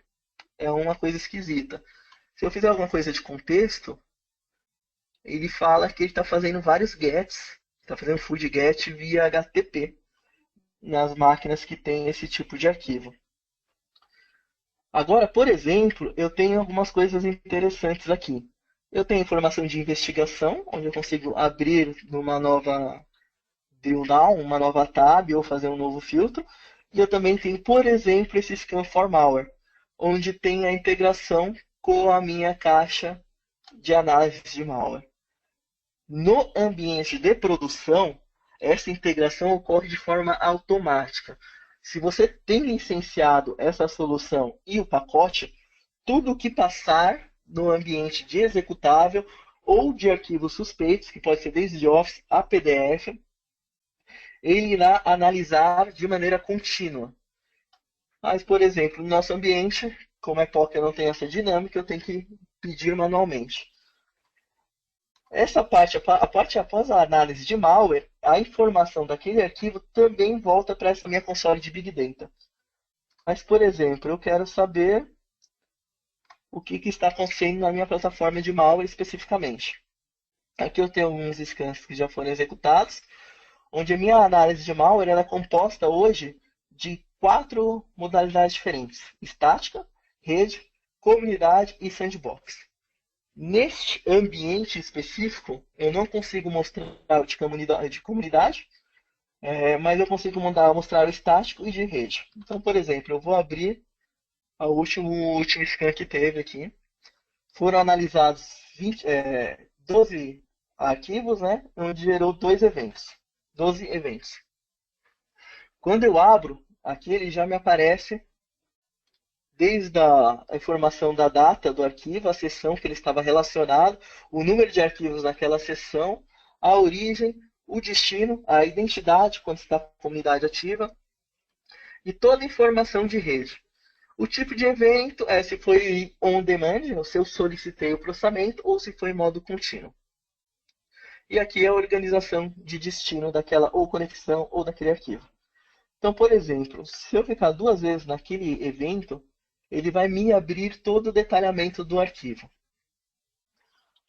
é uma coisa esquisita. Se eu fizer alguma coisa de contexto, ele fala que ele está fazendo vários gets, está fazendo food get via HTTP nas máquinas que têm esse tipo de arquivo. Agora, por exemplo, eu tenho algumas coisas interessantes aqui. Eu tenho informação de investigação, onde eu consigo abrir numa nova drill down, uma nova tab ou fazer um novo filtro. E eu também tenho, por exemplo, esse scan for malware, onde tem a integração com a minha caixa de análise de malware. No ambiente de produção, essa integração ocorre de forma automática. Se você tem licenciado essa solução e o pacote, tudo o que passar no ambiente de executável ou de arquivos suspeitos, que pode ser desde Office a PDF, ele irá analisar de maneira contínua. Mas, por exemplo, no nosso ambiente, como é POC, não tem essa dinâmica, eu tenho que pedir manualmente. Essa parte, a parte após a análise de malware, a informação daquele arquivo também volta para essa minha console de Big Data. Mas, por exemplo, eu quero saber o que está acontecendo na minha plataforma de malware especificamente. Aqui eu tenho alguns scans que já foram executados, onde a minha análise de malware é composta hoje de 4 modalidades diferentes: estática, rede, comunidade e sandbox. Neste ambiente específico, eu não consigo mostrar o de comunidade, mas eu consigo mostrar o estático e de rede. Então, por exemplo, eu vou abrir o último scan que teve aqui. Foram analisados 12 arquivos, né, onde gerou 12 eventos. Quando eu abro, aqui ele já me aparece desde a informação da data do arquivo, a seção que ele estava relacionado, o número de arquivos naquela seção, a origem, o destino, a identidade, quando está com a comunidade ativa, e toda a informação de rede. O tipo de evento é se foi on demand, ou se eu solicitei o processamento, ou se foi em modo contínuo. E aqui é a organização de destino daquela ou conexão ou daquele arquivo. Então, por exemplo, se eu clicar 2 vezes naquele evento, ele vai me abrir todo o detalhamento do arquivo.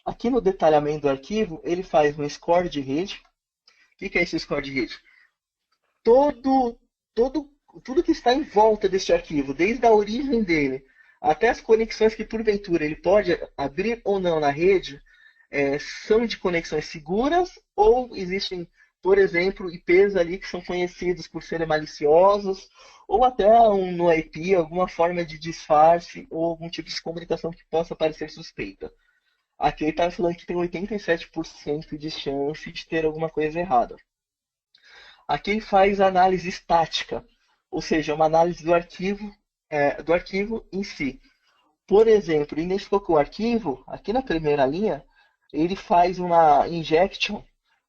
Aqui no detalhamento do arquivo, ele faz um score de rede. O que é esse score de rede? Tudo que está em volta deste arquivo, desde a origem dele até as conexões que porventura ele pode abrir ou não na rede, são de conexões seguras ou existem, por exemplo, IPs ali que são conhecidos por serem maliciosos ou até no IP alguma forma de disfarce ou algum tipo de comunicação que possa parecer suspeita. Aqui ele está falando que tem 87% de chance de ter alguma coisa errada. Aqui ele faz análise estática, ou seja, uma análise do arquivo em si. Por exemplo, identificou que o arquivo, aqui na primeira linha, ele faz uma injection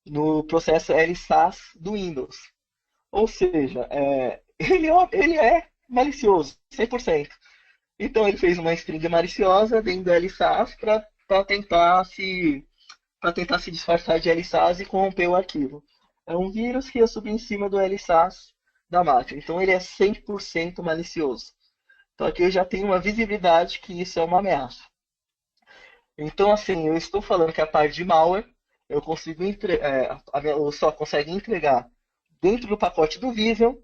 no processo LSAS do Windows. Ou seja, ele é malicioso, 100%. Então ele fez uma string maliciosa dentro do LSAS para tentar se para tentar se disfarçar de LSAS e corromper o arquivo. É um vírus que ia subir em cima do LSAS da máquina. Então ele é 100% malicioso. Então aqui eu já tenho uma visibilidade que isso é uma ameaça. Então, assim, eu estou falando que a parte de malware, eu consigo o só consegue entregar dentro do pacote do Vision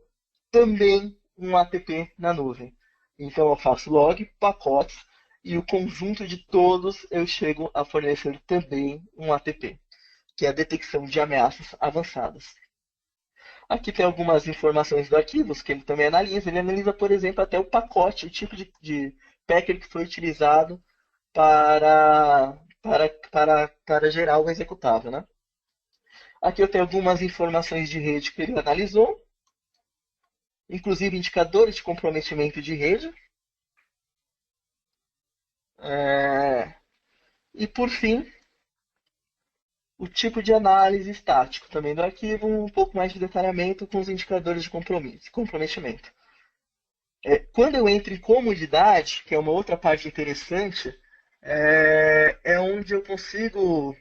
também um app na nuvem. Então eu faço log, pacotes e o conjunto de todos eu chego a fornecer também um app, que é a detecção de ameaças avançadas. Aqui tem algumas informações do arquivo que ele também analisa. Ele analisa, por exemplo, até o pacote, o tipo de packer que foi utilizado para gerar o executável. Né? Aqui eu tenho algumas informações de rede que ele analisou, inclusive indicadores de comprometimento de rede. E por fim, o tipo de análise estático também do arquivo, um pouco mais de detalhamento com os indicadores de comprometimento. Quando eu entro em comodidade, que é uma outra parte interessante, é onde eu consigo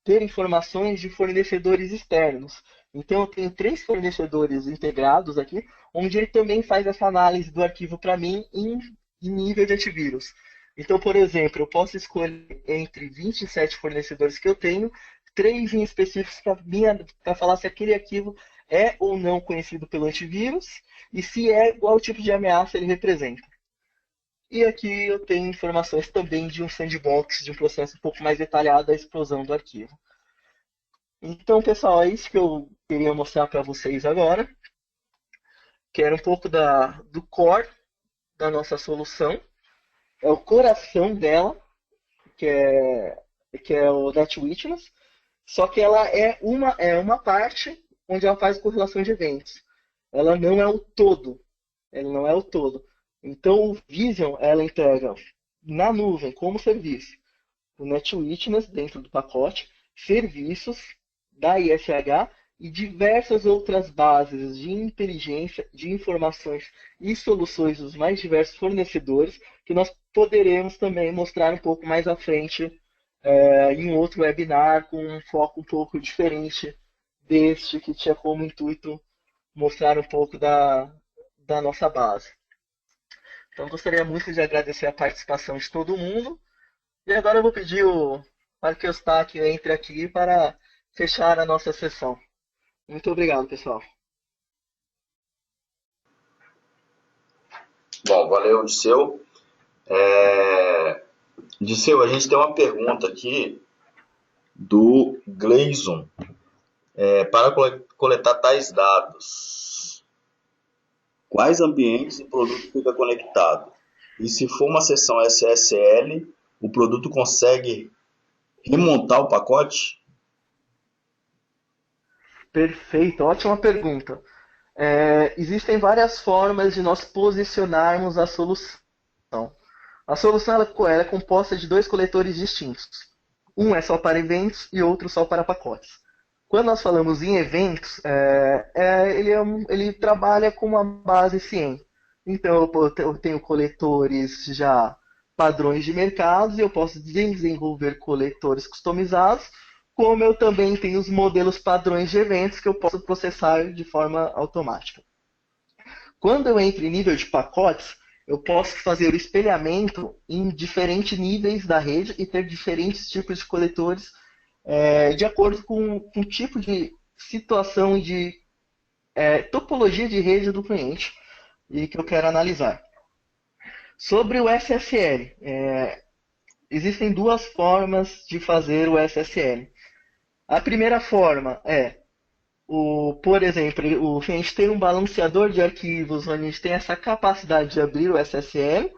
ter informações de fornecedores externos. Então, eu tenho 3 fornecedores integrados aqui, onde ele também faz essa análise do arquivo para mim em nível de antivírus. Então, por exemplo, eu posso escolher entre 27 fornecedores que eu tenho, 3 em específicos para falar se aquele arquivo é ou não conhecido pelo antivírus e se é qual tipo de ameaça ele representa. E aqui eu tenho informações também de um sandbox, de um processo um pouco mais detalhado da explosão do arquivo. Então, pessoal, é isso que eu queria mostrar para vocês agora, que era um pouco do core da nossa solução, é o coração dela, que é, que é o NetWitness, só que ela é uma parte onde ela faz correlação de eventos. Ela não é o todo. Ela não é o todo. Então, o Vision, ela entrega na nuvem, como serviço, o NetWitness dentro do pacote, serviços da ISH e diversas outras bases de inteligência, de informações e soluções dos mais diversos fornecedores que nós poderemos também mostrar um pouco mais à frente em outro webinar com um foco um pouco diferente deste que tinha como intuito mostrar um pouco da nossa base. Então gostaria muito de agradecer a participação de todo mundo e agora eu vou pedir para que o Eustáquio entre aqui para fechar a nossa sessão. Muito obrigado, pessoal. Bom, valeu, Disseu. Disseu, a gente tem uma pergunta aqui do Gleison. Para coletar tais dados, quais ambientes o produto fica conectado? E se for uma sessão SSL, o produto consegue remontar o pacote? Perfeito, ótima pergunta. Existem várias formas de nós posicionarmos a solução. A solução ela é composta de 2 coletores distintos. Um é só para eventos e outro só para pacotes. Quando nós falamos em eventos, ele trabalha com uma base CIEM. Então eu tenho coletores já padrões de mercados e eu posso desenvolver coletores customizados, como eu também tenho os modelos padrões de eventos que eu posso processar de forma automática. Quando eu entro em nível de pacotes, eu posso fazer o espelhamento em diferentes níveis da rede e ter diferentes tipos de coletores de acordo com o tipo de situação de topologia de rede do cliente e que eu quero analisar. Sobre o SSL, existem 2 formas de fazer o SSL. A primeira forma por exemplo, a gente tem um balanceador de arquivos onde a gente tem essa capacidade de abrir o SSL,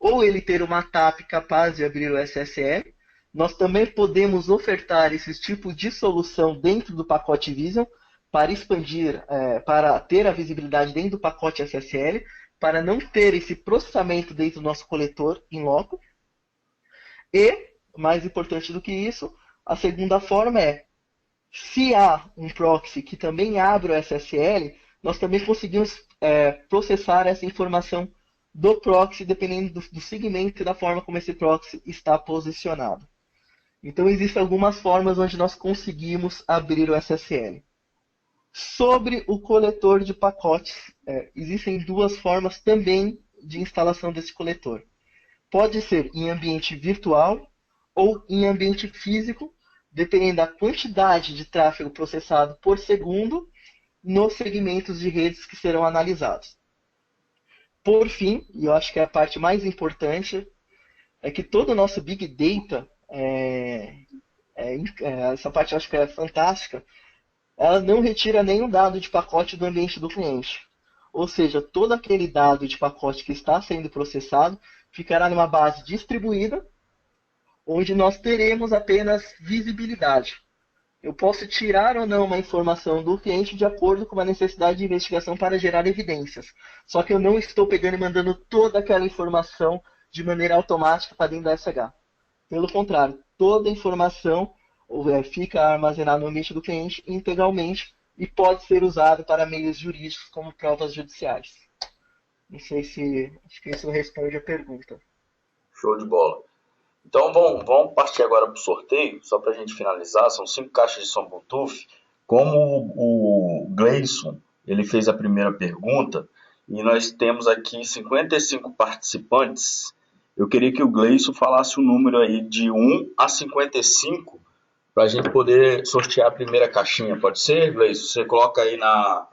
ou ele ter uma TAP capaz de abrir o SSL. Nós também podemos ofertar esse tipo de solução dentro do pacote Vision para expandir, para ter a visibilidade dentro do pacote SSL, para não ter esse processamento dentro do nosso coletor em loco. E, mais importante do que isso, a segunda forma se há um proxy que também abre o SSL, nós também conseguimos processar essa informação do proxy, dependendo do segmento e da forma como esse proxy está posicionado. Então, existem algumas formas onde nós conseguimos abrir o SSL. Sobre o coletor de pacotes, existem duas formas também de instalação desse coletor. Pode ser em ambiente virtual ou em ambiente físico, dependendo da quantidade de tráfego processado por segundo nos segmentos de redes que serão analisados. Por fim, e eu acho que é a parte mais importante, é que todo o nosso Big Data, essa parte eu acho que é fantástica, ela não retira nenhum dado de pacote do ambiente do cliente. Ou seja, todo aquele dado de pacote que está sendo processado ficará numa base distribuída, onde nós teremos apenas visibilidade. Eu posso tirar ou não uma informação do cliente de acordo com uma necessidade de investigação para gerar evidências. Só que eu não estou pegando e mandando toda aquela informação de maneira automática para dentro da SH. Pelo contrário, toda a informação fica armazenada no ambiente do cliente integralmente e pode ser usada para meios jurídicos como provas judiciais. Não sei se acho que isso responde a pergunta. Show de bola. Então vamos partir agora para o sorteio, só para a gente finalizar. São 5 caixas de som Bluetooth. Como o Gleison ele fez a primeira pergunta e nós temos aqui 55 participantes, eu queria que o Gleison falasse o número aí de 1 a 55 para a gente poder sortear a primeira caixinha. Pode ser, Gleison? Você coloca aí na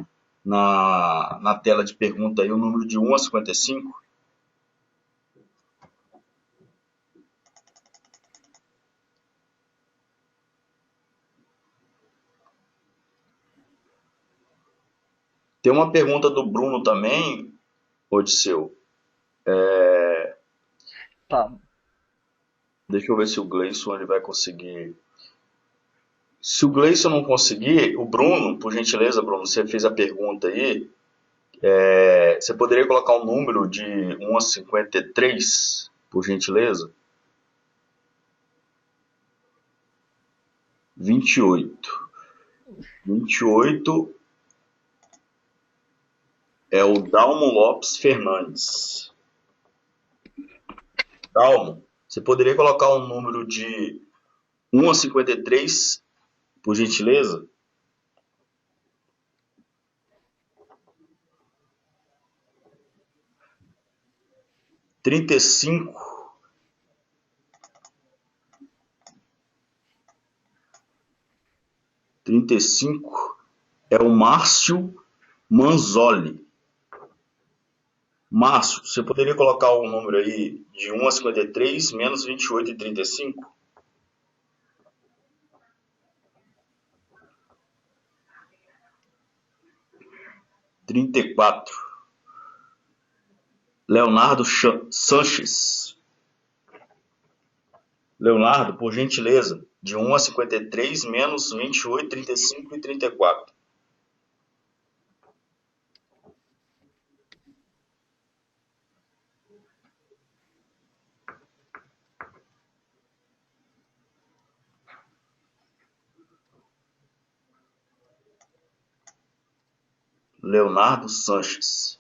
tela de pergunta aí o número de 1 a 55. Tem uma pergunta do Bruno também, Odisseu. Tá. Deixa eu ver se o Gleison ele vai conseguir. Se o Gleison não conseguir, o Bruno, por gentileza, Bruno, você fez a pergunta aí. Você poderia colocar um número de 1 a 53, por gentileza? 28. 28 é o Dalmo Lopes Fernandes. Dalmo, você poderia colocar um número de 1 a 53, por gentileza? 35. 35 é o Márcio Manzoli. Márcio, você poderia colocar o número aí de 1 a 53 menos 28 e 35? 34. Leonardo Sanches. Leonardo, por gentileza, de 1 a 53 menos 28, 35 e 34. Leonardo Sanches.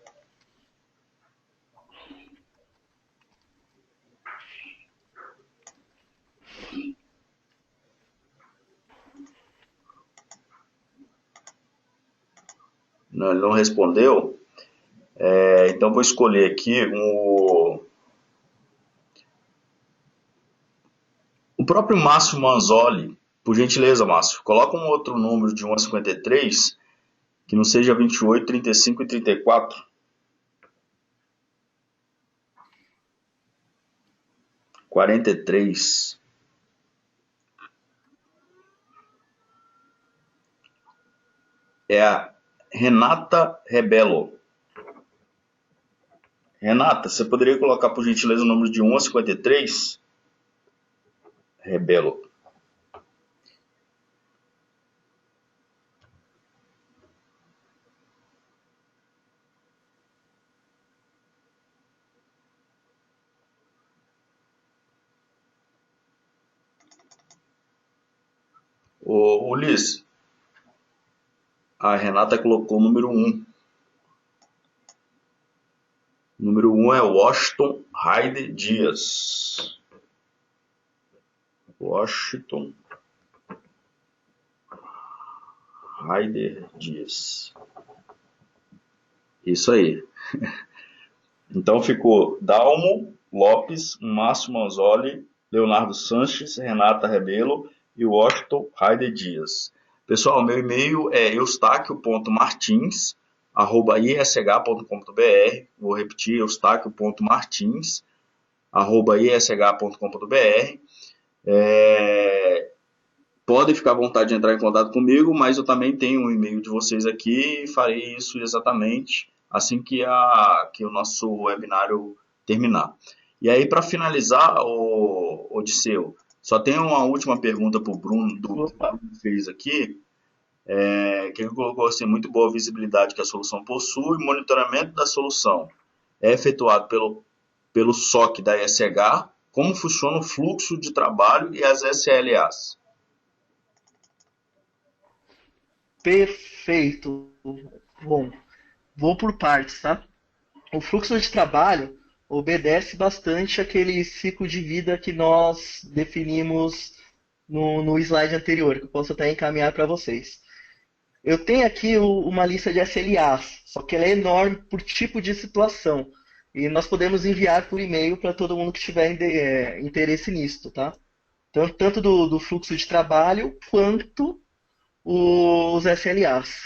Não, ele não respondeu. Então vou escolher aqui o próprio Márcio Manzoli. Por gentileza, Márcio, coloca um outro número de 1 a 53 que não seja 28, 35 e 34. 43. É a Renata Rebelo. Renata, você poderia colocar, por gentileza, o número de 1 a 53? Rebelo. Ulisses, a Renata colocou o número 1. Número 1 é Washington Raide Dias. Washington Raide Dias. Isso aí. Então ficou Dalmo Lopes, Márcio Manzoli, Leonardo Sanches, Renata Rebelo e Washington Raide Dias. Pessoal, meu e-mail é eustáquio.martins@ish.com.br. Vou repetir, eustáquio.martins@ish.com.br. Podem ficar à vontade de entrar em contato comigo, mas eu também tenho um e-mail de vocês aqui e farei isso exatamente assim que o nosso webinário terminar. E aí, para finalizar, o Odisseu, só tem uma última pergunta para o Bruno, que o Opa, Bruno fez aqui, que ele colocou assim, muito boa visibilidade que a solução possui, monitoramento da solução é efetuado pelo SOC da ESH, como funciona o fluxo de trabalho e as SLAs. perfeito. Bom, vou por partes, tá? O fluxo de trabalho obedece bastante aquele ciclo de vida que nós definimos no slide anterior, que eu posso até encaminhar para vocês. Eu tenho aqui uma lista de SLAs, só que ela é enorme por tipo de situação. E nós podemos enviar por e-mail para todo mundo que tiver interesse nisso, tá? Tanto do fluxo de trabalho quanto os SLAs.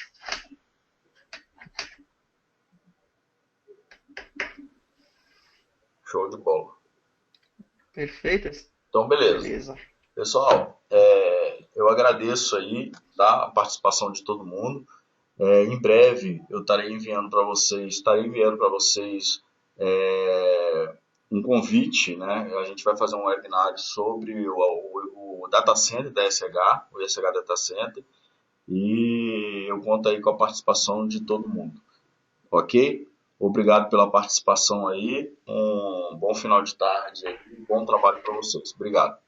Show de bola. Perfeitas? Então, beleza. Beleza. Pessoal, eu agradeço aí, tá, a participação de todo mundo. Em breve eu estarei enviando para vocês um convite, né? A gente vai fazer um webinar sobre o data center da ESH, o ESH Data Center, e eu conto aí com a participação de todo mundo, ok? Obrigado pela participação aí, um bom final de tarde aí, bom trabalho para vocês. Obrigado.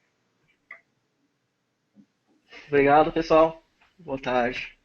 Obrigado, pessoal. Boa tarde.